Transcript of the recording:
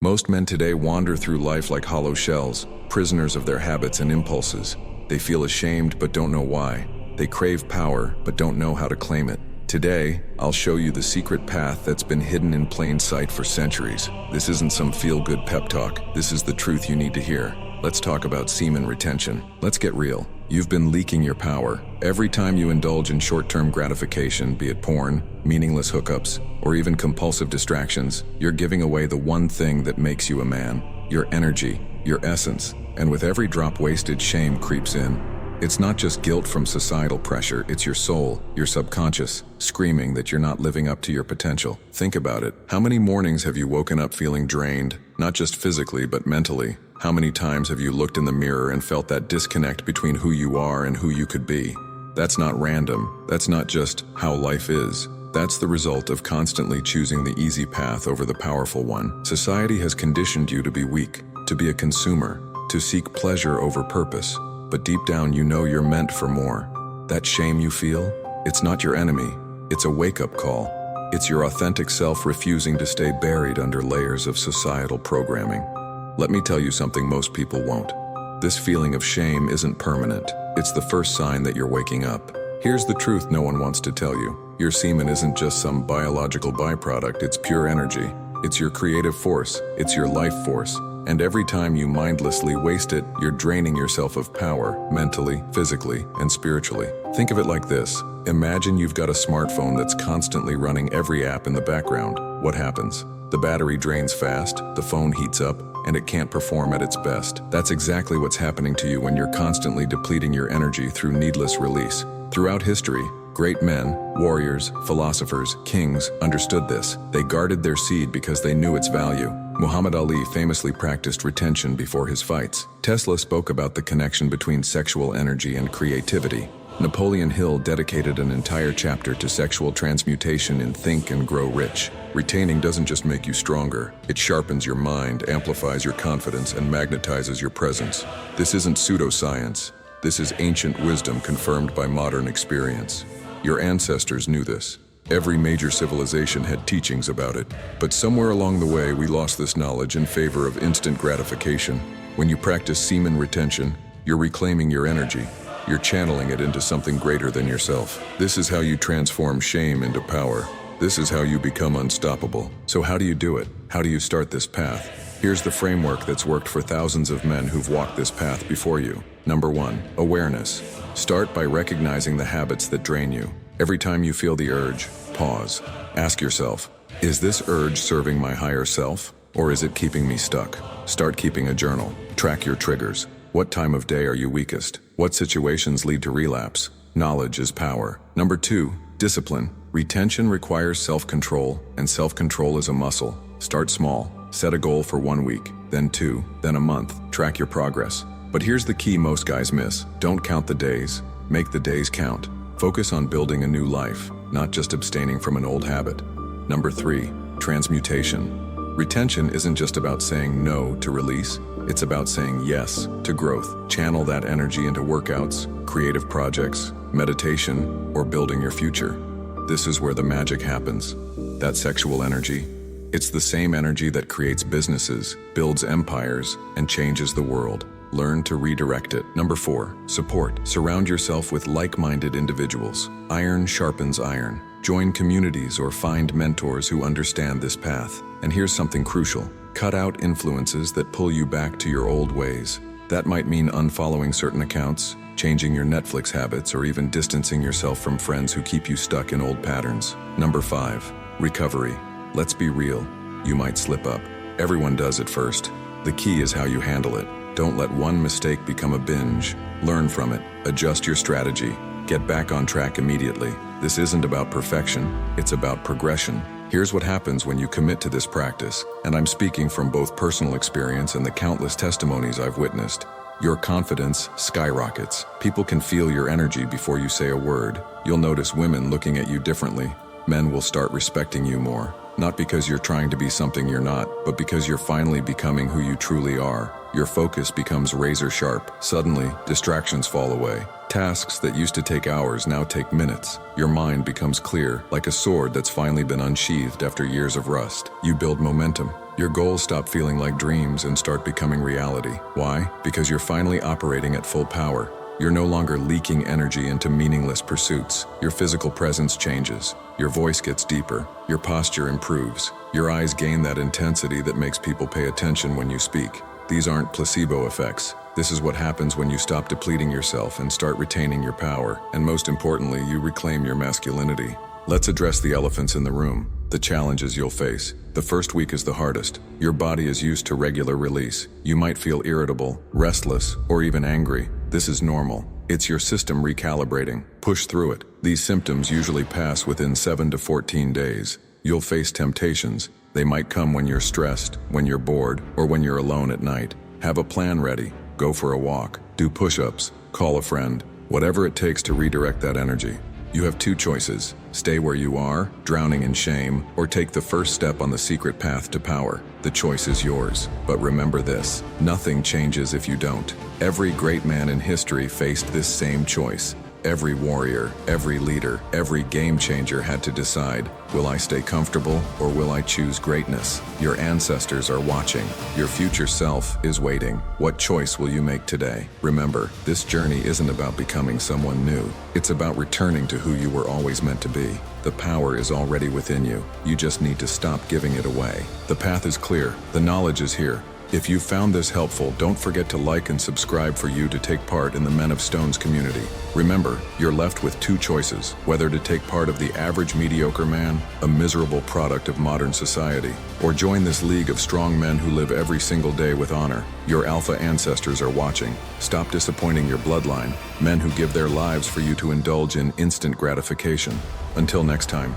Most men today wander through life like hollow shells, prisoners of their habits and impulses. They feel ashamed but don't know why. They crave power but don't know how to claim it. Today, I'll show you the secret path that's been hidden in plain sight for centuries. This isn't some feel-good pep talk. This is the truth you need to hear. Let's talk about semen retention. Let's get real. You've been leaking your power. Every time you indulge in short-term gratification, be it porn, meaningless hookups, or even compulsive distractions, you're giving away the one thing that makes you a man: your energy, your essence. And with every drop wasted, shame creeps in. It's not just guilt from societal pressure, it's your soul, your subconscious, screaming that you're not living up to your potential. Think about it. How many mornings have you woken up feeling drained, not just physically, but mentally? How many times have you looked in the mirror and felt that disconnect between who you are and who you could be? That's not random. That's not just how life is. That's the result of constantly choosing the easy path over the powerful one. Society has conditioned you to be weak, to be a consumer, to seek pleasure over purpose. But deep down you know you're meant for more. That shame you feel, it's not your enemy. It's a wake-up call. It's your authentic self refusing to stay buried under layers of societal programming. Let me tell you something most people won't. This feeling of shame isn't permanent. It's the first sign that you're waking up. Here's the truth no one wants to tell you. Your semen isn't just some biological byproduct, it's pure energy. It's your creative force, it's your life force. And every time you mindlessly waste it, you're draining yourself of power, mentally, physically, and spiritually. Think of it like this. Imagine you've got a smartphone that's constantly running every app in the background. What happens? The battery drains fast, the phone heats up, and it can't perform at its best. That's exactly what's happening to you when you're constantly depleting your energy through needless release. Throughout history, great men, warriors, philosophers, kings understood this. They guarded their seed because they knew its value. Muhammad Ali famously practiced retention before his fights. Tesla spoke about the connection between sexual energy and creativity. Napoleon Hill dedicated an entire chapter to sexual transmutation in Think and Grow Rich. Retaining doesn't just make you stronger, it sharpens your mind, amplifies your confidence, and magnetizes your presence. This isn't pseudoscience. This is ancient wisdom confirmed by modern experience. Your ancestors knew this. Every major civilization had teachings about it. But somewhere along the way, we lost this knowledge in favor of instant gratification. When you practice semen retention, you're reclaiming your energy. You're channeling it into something greater than yourself. This is how you transform shame into power. This is how you become unstoppable. So how do you do it? How do you start this path? Here's the framework that's worked for thousands of men who've walked this path before you. Number 1, awareness. Start by recognizing the habits that drain you. Every time you feel the urge, pause. Ask yourself, is this urge serving my higher self, or is it keeping me stuck? Start keeping a journal. Track your triggers. What time of day are you weakest? What situations lead to relapse? Knowledge is power. Number 2, discipline. Retention requires self-control, and self-control is a muscle. Start small. Set a goal for 1 week, then 2, then a month. Track your progress. But here's the key most guys miss. Don't count the days. Make the days count. Focus on building a new life, not just abstaining from an old habit. Number 3, transmutation. Retention isn't just about saying no to release, it's about saying yes to growth. Channel that energy into workouts, creative projects, meditation, or building your future. This is where the magic happens. That sexual energy. It's the same energy that creates businesses, builds empires, and changes the world. Learn to redirect it. Number 4, support. Surround yourself with like-minded individuals. Iron sharpens iron. Join communities or find mentors who understand this path. And here's something crucial. Cut out influences that pull you back to your old ways. That might mean unfollowing certain accounts, changing your Netflix habits, or even distancing yourself from friends who keep you stuck in old patterns. Number 5, recovery. Let's be real. You might slip up. Everyone does it first. The key is how you handle it. Don't let one mistake become a binge. Learn from it. Adjust your strategy. Get back on track immediately. This isn't about perfection, it's about progression. Here's what happens when you commit to this practice, and I'm speaking from both personal experience and the countless testimonies I've witnessed. Your confidence skyrockets. People can feel your energy before you say a word. You'll notice women looking at you differently. Men will start respecting you more. Not because you're trying to be something you're not, but because you're finally becoming who you truly are. Your focus becomes razor sharp. Suddenly, distractions fall away. Tasks that used to take hours now take minutes. Your mind becomes clear, like a sword that's finally been unsheathed after years of rust. You build momentum. Your goals stop feeling like dreams and start becoming reality. Why? Because you're finally operating at full power. You're no longer leaking energy into meaningless pursuits. Your physical presence changes. Your voice gets deeper. Your posture improves. Your eyes gain that intensity that makes people pay attention when you speak. These aren't placebo effects. This is what happens when you stop depleting yourself and start retaining your power. And most importantly, you reclaim your masculinity. Let's address the elephants in the room, the challenges you'll face. The first week is the hardest. Your body is used to regular release. You might feel irritable, restless, or even angry. This is normal. It's your system recalibrating. Push through it. These symptoms usually pass within 7 to 14 days. You'll face temptations. They might come when you're stressed, when you're bored, or when you're alone at night. Have a plan ready. Go for a walk. Do push-ups. Call a friend. Whatever it takes to redirect that energy. You have two choices. Stay where you are, drowning in shame, or take the first step on the secret path to power. The choice is yours. But remember this, nothing changes if you don't. Every great man in history faced this same choice. Every warrior, every leader, every game changer had to decide, will I stay comfortable or will I choose greatness? Your ancestors are watching. Your future self is waiting. What choice will you make today? Remember, this journey isn't about becoming someone new. It's about returning to who you were always meant to be. The power is already within you. You just need to stop giving it away. The path is clear. The knowledge is here. If you found this helpful, don't forget to like and subscribe for you to take part in the Men of Stones community. Remember, you're left with two choices, whether to take part of the average mediocre man, a miserable product of modern society, or join this league of strong men who live every single day with honor. Your alpha ancestors are watching. Stop disappointing your bloodline, men who give their lives for you to indulge in instant gratification. Until next time.